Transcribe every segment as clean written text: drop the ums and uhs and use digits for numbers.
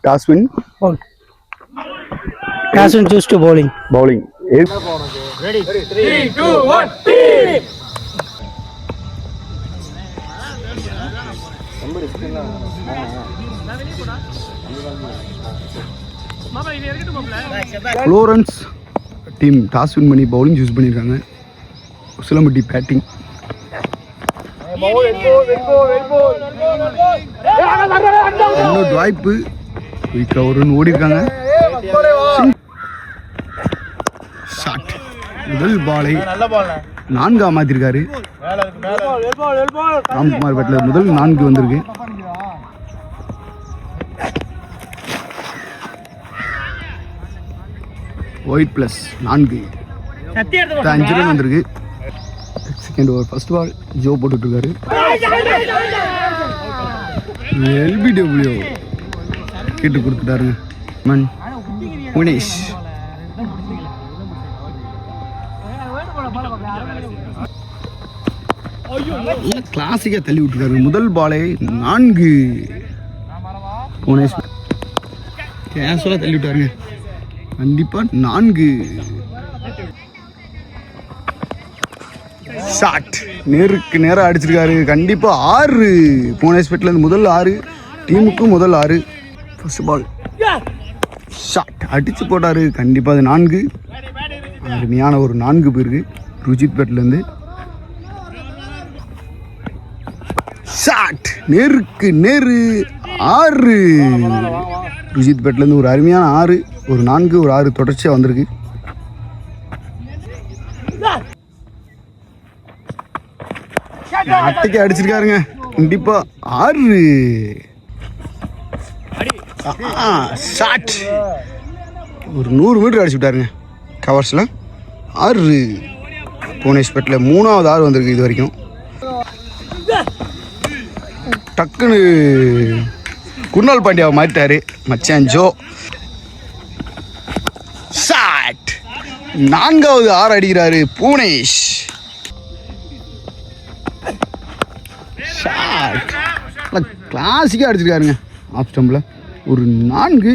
Toss win. Toss win choose to bowling. Bowling. Ready? 3, 2, 1. Team. Florence team toss win பண்ணி bowling choose பண்ணிருக்காங்க. Usilampatti batting. இன்னொரு வாய்ப்பு குயிக்கா ஒரு ரன் ஓடி இருக்காங்க. ஷாட் முதல் பாலை நான்கா மாத்திருக்காரு. ராம்குமார் பேட்ல முதல் 4 வந்திருக்கு. ஒயிட் பிளஸ் 4 5 ரன் வந்திருக்கு. Second over first ball Joe போட்டுட்டு இருக்காரு. எல்பிடபிள்யூ கேட்டு கொடுத்துட்டாருங்க. மன் புனேஷ் கிளாசிக்கா தள்ளி விட்டுருக்காரு. முதல் பாலை 4 புனேஷ் கேஷுவலா தள்ளி விட்டாருங்க. கண்டிப்பா 4 ஷாட் நேருக்கு நேரம் அடிச்சிருக்காரு. கண்டிப்பா 6 புவனேஸ்வர்ல இருந்து முதல் 6 டீமுக்கு முதல் 6. ஃபர்ஸ்ட் பால் ஷாட் அடிச்சு போட்டாரு. கண்டிப்பா அது 4 அருமையான ஒரு 4 பேருக்கு ருஜித் பேட்ல இருந்து. ஷாட் நேருக்கு நேரு 6 ருஜித் பேட்ல இருந்து ஒரு அருமையான 6 ஒரு 4 ஒரு 6 தொடர்ச்சியா வந்திருக்கு. அட்டைக்கு அடிச்சிருக்காருங்க. கண்டிப்பா 6 ஷாட் ஒரு 100 மீட்டர் அடிச்சு விட்டாருங்க. கவர்ஸ்ல 6 புவனேஸ்வர்ல 3வது 6 வந்திருக்கு இது வரைக்கும். டக்குன்னு குர்னால் பாண்டியாவை மாட்டாரு மச்சான் ஜோ. ஷாட் 4வது 6 அடிக்கிறாரு புவனேஷ். ஷாட் கிளாசிக்காக அடிச்சிருக்காருங்க. ஆஃப் ஸ்டம்பில் ஒரு 4.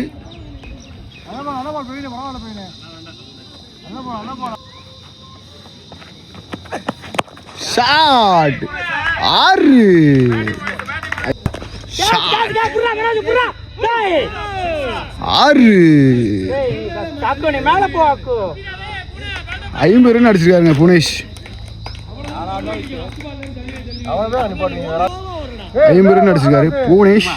ஷாட் 6 50 ரன் அடிச்சிருக்காருங்க புனேஷ். 50 ரன் அடிச்சிருக்காரு புவனேஷ்.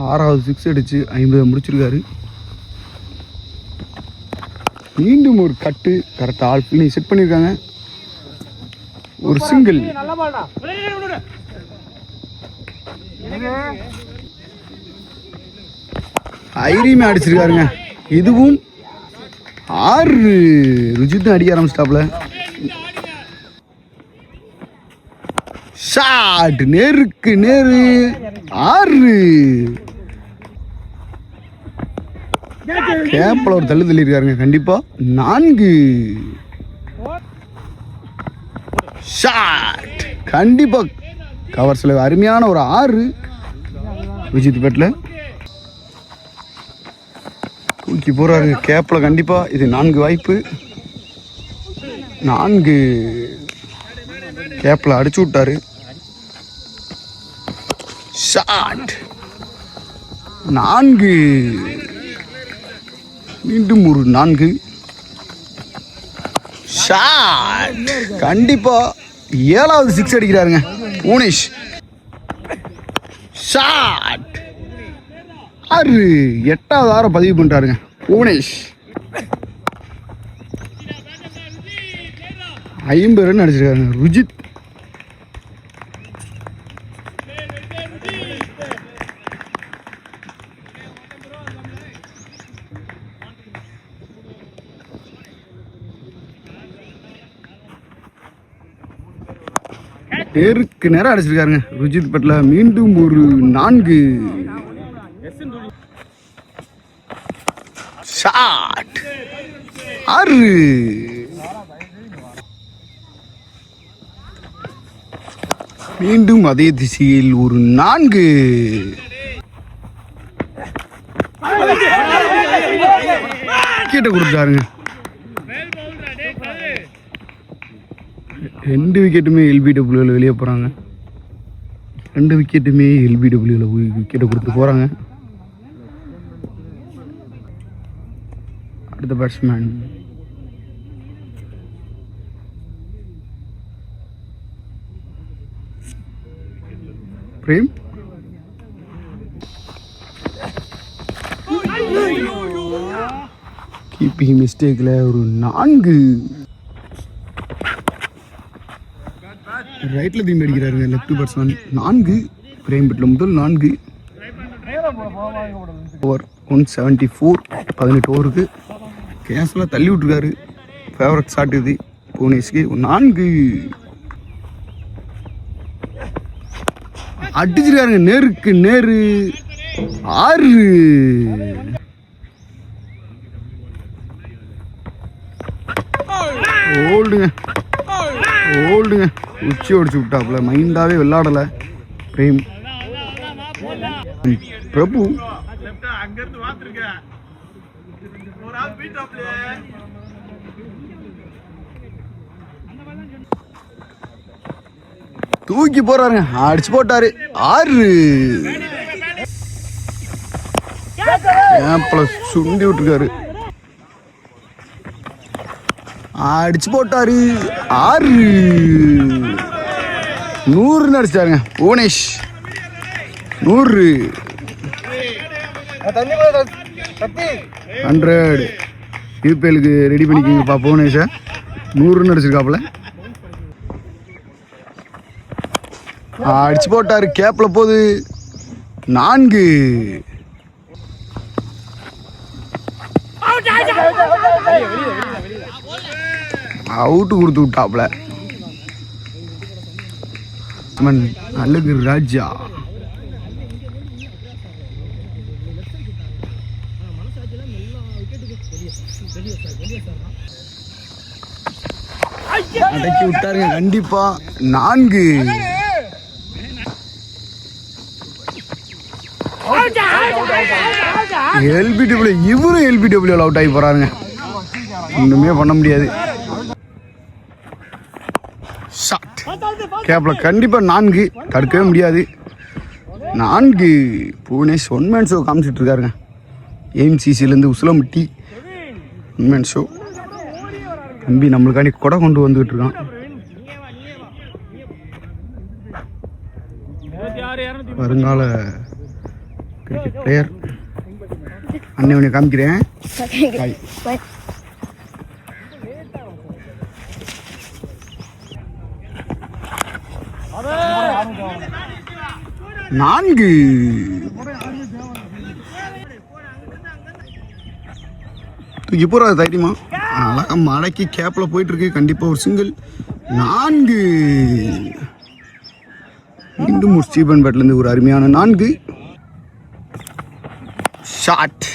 6வது 6 அடிச்சு 50 முடிச்சிருக்காரு. மீண்டும் ஒரு கட்டு கரெக்டாக ஆல் பண்ணி செட் பண்ணியிருக்காங்க. ஒரு சிங்கிள் ஐரியுமே அடிச்சிருக்காருங்க. இதுவும் 6 ருஜித் அடிக்க ஆரம்பிச்சிட்டாப்ல. ஷாட் நேருக்கு நேரு 6 கேப்ல ஒரு தள்ளி இருக்காருங்க. கண்டிப்பா 4 ஷாட் கண்டிப்பா கவர்ஸ்ல அருமையான ஒரு 6 விஜித் பேட்ல தூக்கி போறாருங்க. கேப்ல கண்டிப்பா இது 4 வாய்ப்பு. 4 கேப்ல அடிச்சு விட்டாரு. ஷாட் 4 மீண்டும் ஒரு 4 ஷாட் கண்டிப்பா 7வது 6 அடிக்கிறாருங்க புவனேஷ். ஷாட் 6 8வது 6 பதிவு பண்றாருங்க புவனேஷ். 50 ரன் அடிச்சிருக்காருங்க ருஜித். நேருக்கு நேரம் அடிச்சிருக்காருங்க ருஜித் பட்ல. மீண்டும் ஒரு 4 ஷாட் 6. மீண்டும் அதே திசையில் ஒரு 4. விக்கெட்டை கொடுத்தாருங்க. 2 விக்கெட்டுமே எல்பிடபிள்யூவில் வெளியே போகிறாங்க. 2 விக்கெட்டுமே எல்பிடபிள்யூவில் போய் விக்கெட்டை கொடுத்து போகிறாங்க. அடுத்த பேட்ஸ்மேன் பிரேம். கீப்பிங் மிஸ்டேக்கில் ஒரு 4. ரைட்டில் திரும்பி அடிக்கிறாருங்க லெஃப்ட் பேட்ஸ்மேன். 4 பிரேம் பெட்டில் முதல் 4. ஓவர் 174. 18 ஓவருக்கு கேஸ்லாம் தள்ளி விட்டுருக்காரு. ஃபேவரட் ஷாட் இது புவனேஷ்க்கு. 4 அடிச்சிருக்காருங்க. நேருக்கு நேரு 6. ஓல்டுங்க உச்சி ஒடிச்சு விட்டாப்புல. மைண்டாவே விளையாடல பிரேம். பிரபு தூக்கி போறாருங்க. அடிச்சு போட்டாரு 6. சுண்டி விட்டுருக்காரு. அடிச்சு போட்டாரு 6. 100 அடிச்சிட்டாருங்க புவனேஷ். 100. 100 யூபிஎலுக்கு ரெடி பண்ணிக்கிங்கப்பா புவனேஷை. 100 அடிச்சிருக்காப்புல. அடிச்சு போட்டாரு. கேப்ல போகுது 4. அவுட்டு கொடுத்து விட்டாப்ல. அழகு ராஜா. அடக்கி விட்டாருங்க கண்டிப்பா. 4. எல்பிடபிள்யூ. இவரும் எல்பிடபிள்யூ அவுட் ஆகி போறாருங்க. ஒண்ணுமே பண்ண முடியாது. ஷாட் கேப்ல கண்டிப்பா 4. தடுக்கவே முடியாது. 4. புவனேஷ் ஒன் மேன் ஷோ காமிச்சிட்டு இருக்காருங்க. ஏஎம்சிசிலேருந்து உசிலம்பட்டி ஒன் மேன் ஷோ. தம்பி நம்மளுக்காண்டி கொடை கொண்டு வந்துகிட்டு இருக்கான். வருங்கால கிரிக்கெட் பிளேயர். அண்ணன் காமிக்கிறேன். 4. தூக்கி போறாரு தைரியமா. அழகா மடக்கி கேப்ல போயிட்டு இருக்கு. கண்டிப்பா ஒரு சிங்கிள். 4. மீண்டும் ஒரு ஸ்டீபன் பேட்ல இருந்து ஒரு அருமையான 4. ஷாட்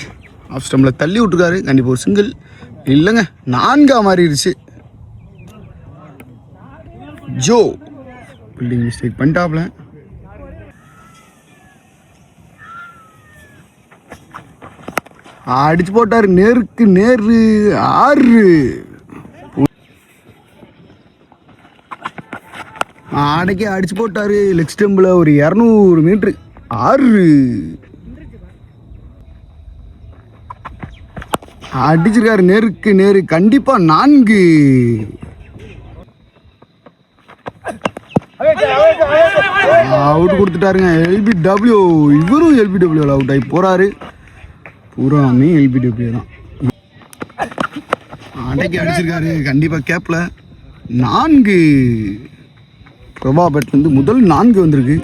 ஆஃப் ஸ்டம்ப்ல தள்ளி விட்டுருக்காரு. கண்டிப்பா ஒரு சிங்கிள். இல்லைங்க 4 மாறிடுச்சு. ஜோ பில்டிங் மிஸ்டேக் பண்ணிட்டாப்ல. அடிச்சு போட்டாரு. நேருக்கு நேரு 6. அன்னைக்கு அடிச்சு போட்டாரு. லெக் ஸ்டம்பில் ஒரு 200 மீட்டர். 6. அடிச்சிருக்காரு நேருக்கு நேரு. கண்டிப்பா 4. அவுட் கொடுத்துட்டாருங்க. எல்பிடபிள்யூ. இவரும் எல்பிடபிள்யூ அவுட் ஆகி போறாரு. பூராமே எல்பிடபிள்யூ தான். அன்னைக்கு அடிச்சிருக்காரு கண்டிப்பா கேப்ல. 4. பிரபா பேட்ல இருந்து முதல் 4 வந்திருக்கு.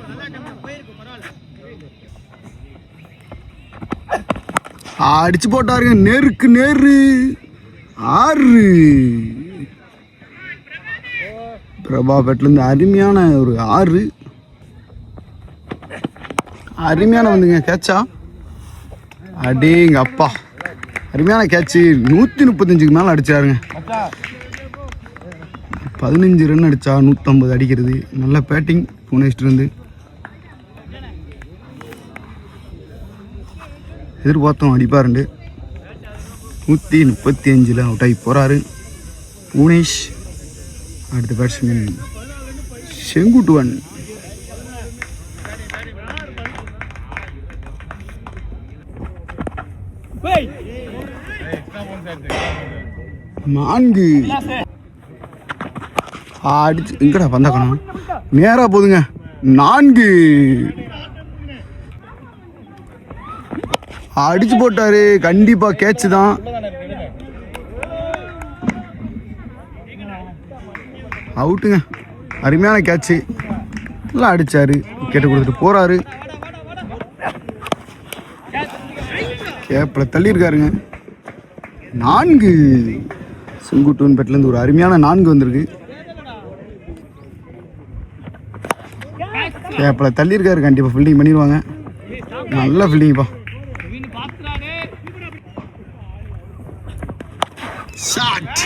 அடிச்சு போட்டாருங்க. நேருக்கு நேரு 6. பிரபா பேட்ல இருந்து அருமையான ஒரு 6. அருமையான வந்துங்க கேட்சா. அடேங்க அப்பா. அருமையான கேட்சு. 135க்கு மேலே அடிச்சாருங்க. 15 ரன் அடித்தா 150 அடிக்கிறது. நல்ல பேட்டிங் புவனேஸ்வர்லேருந்து. எதிர்பார்த்தோம் அடிப்பாருண்டு. 135 அவுட் ஆகி போகிறாரு புவனேஷ். அடுத்த பேட்ஸ்மேன் செங்குட்டுவன். நான்கு அடிச்சு எங்கடா பந்தாக்கணும், நேராக போதுங்க. 4 அடிச்சு போட்டாரு. கண்டிப்பா கேட்ச் தான். அவுட்டுங்க. அருமையான கேட்சு. நல்லா அடிச்சாரு. விக்கெட்டை கொடுத்துட்டு போறாரு. கேப்பில் தள்ளியிருக்காருங்க. 4 செங்குட்டுவன் பேட்லேருந்து ஒரு அருமையான 4 வந்திருக்கு. கேப்பில் தள்ளியிருக்காரு. கண்டிப்பாக ஃபீல்டிங் பண்ணிடுவாங்க. நல்ல ஃபீல்டிங்ப்பா. ஷாட்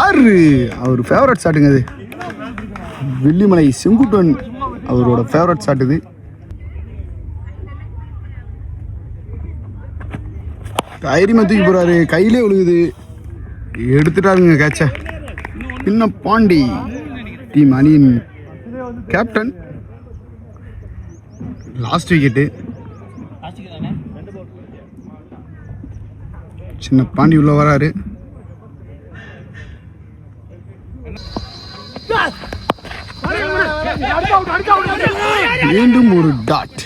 6. அவர் ஃபேவரட் ஷாட்டுங்க அது. வெள்ளிமலை செங்குட்டுவன் அவரோட ஃபேவரட் ஷாட் இது. தைரியமாக தூக்கி போகிறாரு. கையிலே விழுகுது. எடுத்துட்டாருங்க கேட்ச. சின்ன பாண்டி டீம் அணியின் கேப்டன். Last wicket. சின்ன பாண்டி உள்ள வராரு. மீண்டும் ஒரு dot.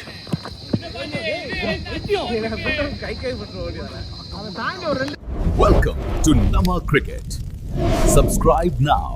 Welcome to Nama Cricket. Subscribe now.